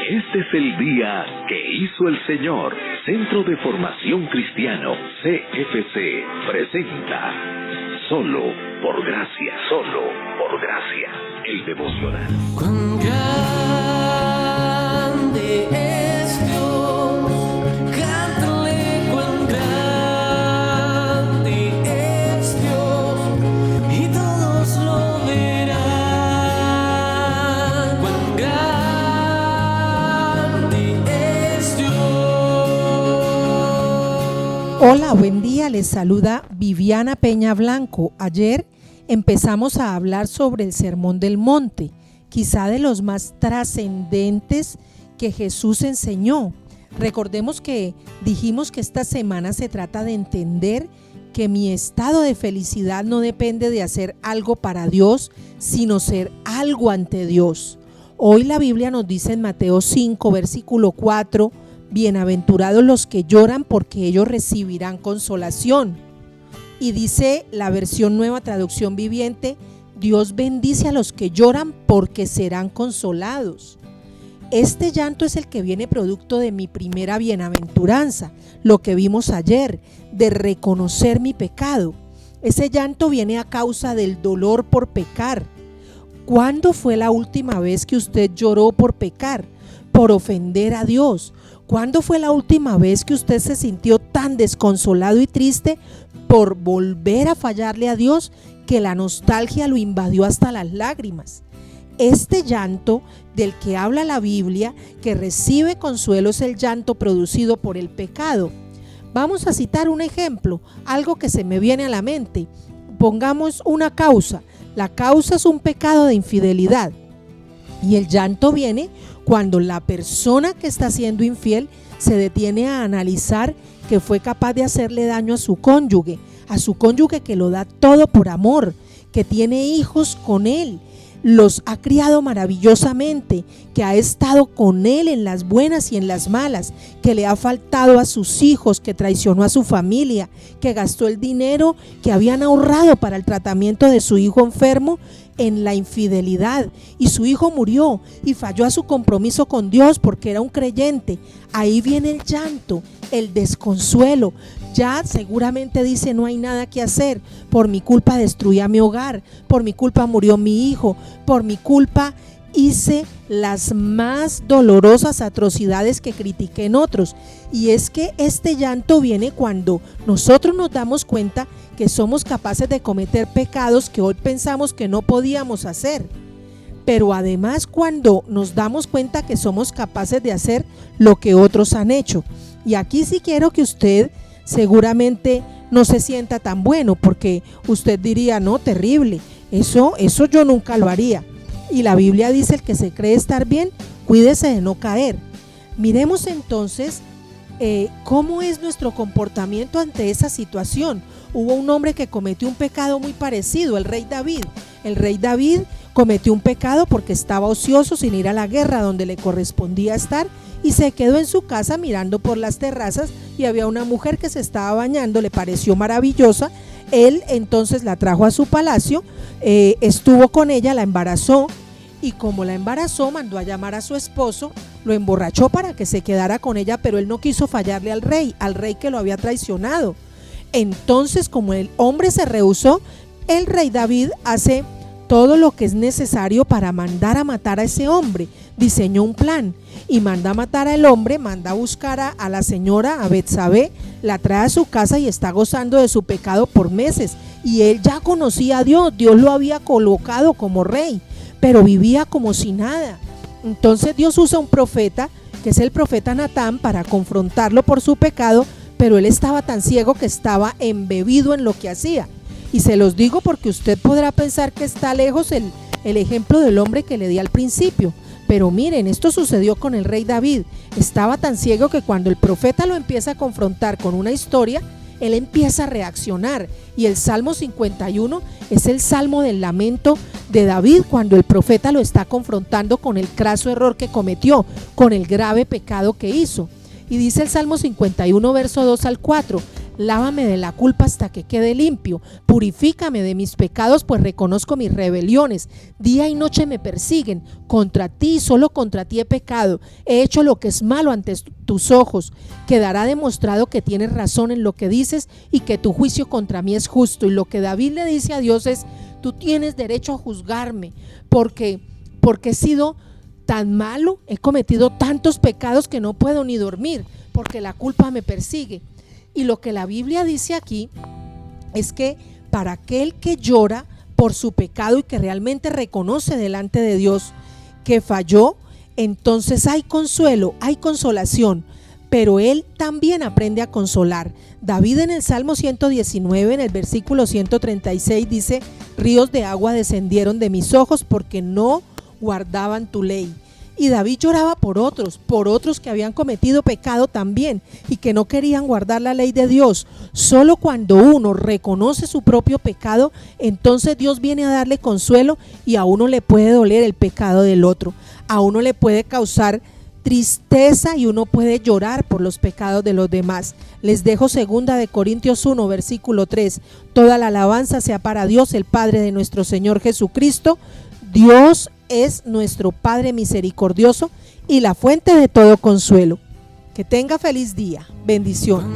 Este es el día que hizo el Señor. Centro de Formación Cristiano, CFC, presenta Solo por Gracia, Solo por Gracia, el devocional. Cuán grande es Dios, cántale cuán grande es Dios, y todos lo verán. Cuán grande es Dios. Hola, buen día, les saluda Viviana Peña Blanco. Ayer empezamos a hablar sobre el Sermón del Monte, quizá de los más trascendentes que Jesús enseñó. Recordemos que dijimos que esta semana se trata de entender que mi estado de felicidad no depende de hacer algo para Dios, sino ser algo ante Dios. Hoy la Biblia nos dice en Mateo 5, versículo 4, bienaventurados los que lloran porque ellos recibirán consolación. Y dice la versión Nueva Traducción Viviente, Dios bendice a los que lloran porque serán consolados. Este llanto es el que viene producto de mi primera bienaventuranza, lo que vimos ayer, de reconocer mi pecado. Ese llanto viene a causa del dolor por pecar. ¿Cuándo fue la última vez que usted lloró por pecar, por ofender a Dios? ¿Cuándo fue la última vez que usted se sintió tan desconsolado y triste por volver a fallarle a Dios que la nostalgia lo invadió hasta las lágrimas? Este llanto del que habla la Biblia, que recibe consuelo, es el llanto producido por el pecado. Vamos a citar un ejemplo, algo que se me viene a la mente. Pongamos una causa. La causa es un pecado de infidelidad. Y el llanto viene cuando la persona que está siendo infiel se detiene a analizar que fue capaz de hacerle daño a su cónyuge que lo da todo por amor, que tiene hijos con él, los ha criado maravillosamente, que ha estado con él en las buenas y en las malas, que le ha faltado a sus hijos, que traicionó a su familia, que gastó el dinero que habían ahorrado para el tratamiento de su hijo enfermo en la infidelidad, y su hijo murió y falló a su compromiso con Dios porque era un creyente. Ahí viene el llanto, el desconsuelo. Ya seguramente dice, no hay nada que hacer, por mi culpa destruí a mi hogar, por mi culpa murió mi hijo, por mi culpa hice las más dolorosas atrocidades que critiqué en otros. Y es que este llanto viene cuando nosotros nos damos cuenta que somos capaces de cometer pecados que hoy pensamos que no podíamos hacer. Pero además cuando nos damos cuenta que somos capaces de hacer lo que otros han hecho. Y aquí sí quiero que usted seguramente no se sienta tan bueno, porque usted diría, no, terrible, eso yo nunca lo haría. Y la Biblia dice, el que se cree estar bien, cuídese de no caer. Miremos entonces cómo es nuestro comportamiento ante esa situación. Hubo un hombre que cometió un pecado muy parecido, el rey David. El rey David cometió un pecado porque estaba ocioso sin ir a la guerra donde le correspondía estar, y se quedó en su casa mirando por las terrazas, y había una mujer que se estaba bañando, le pareció maravillosa. Él entonces la trajo a su palacio, estuvo con ella, la embarazó, y como la embarazó mandó a llamar a su esposo, lo emborrachó para que se quedara con ella, pero él no quiso fallarle al rey que lo había traicionado. Entonces, como el hombre se rehusó, el rey David hace todo lo que es necesario para mandar a matar a ese hombre. Diseñó un plan y manda a matar al hombre, manda a buscar a la señora, a Betsabé, la trae a su casa y está gozando de su pecado por meses. Y él ya conocía a Dios, Dios lo había colocado como rey, pero vivía como si nada. Entonces Dios usa un profeta, que es el profeta Natán, para confrontarlo por su pecado, pero él estaba tan ciego que estaba embebido en lo que hacía. Y se los digo porque usted podrá pensar que está lejos el ejemplo del hombre que le di al principio. Pero miren, esto sucedió con el rey David. Estaba tan ciego que cuando el profeta lo empieza a confrontar con una historia, él empieza a reaccionar. Y el Salmo 51 es el salmo del lamento de David cuando el profeta lo está confrontando con el craso error que cometió, con el grave pecado que hizo. Y dice el Salmo 51, verso 2 al 4, Lávame de la culpa hasta que quede limpio. Purifícame de mis pecados, pues reconozco mis rebeliones. Día y noche me persiguen. Contra ti, solo contra ti he pecado. He hecho lo que es malo ante tus ojos. Quedará demostrado que tienes razón en lo que dices y que tu juicio contra mí es justo. Y lo que David le dice a Dios es: tú tienes derecho a juzgarme porque he sido tan malo, he cometido tantos pecados que no puedo ni dormir, porque la culpa me persigue. Y lo que la Biblia dice aquí es que para aquel que llora por su pecado y que realmente reconoce delante de Dios que falló, entonces hay consuelo, hay consolación, pero él también aprende a consolar. David en el Salmo 119, en el versículo 136 dice: ríos de agua descendieron de mis ojos porque no guardaban tu ley. Y David lloraba por otros que habían cometido pecado también y que no querían guardar la ley de Dios. Solo cuando uno reconoce su propio pecado, entonces Dios viene a darle consuelo, y a uno le puede doler el pecado del otro, a uno le puede causar tristeza y uno puede llorar por los pecados de los demás. Les dejo 2 Corintios 1, versículo 3. Toda la alabanza sea para Dios, el Padre de nuestro Señor Jesucristo. Dios es nuestro Padre misericordioso y la fuente de todo consuelo. Que tenga feliz día. Bendiciones.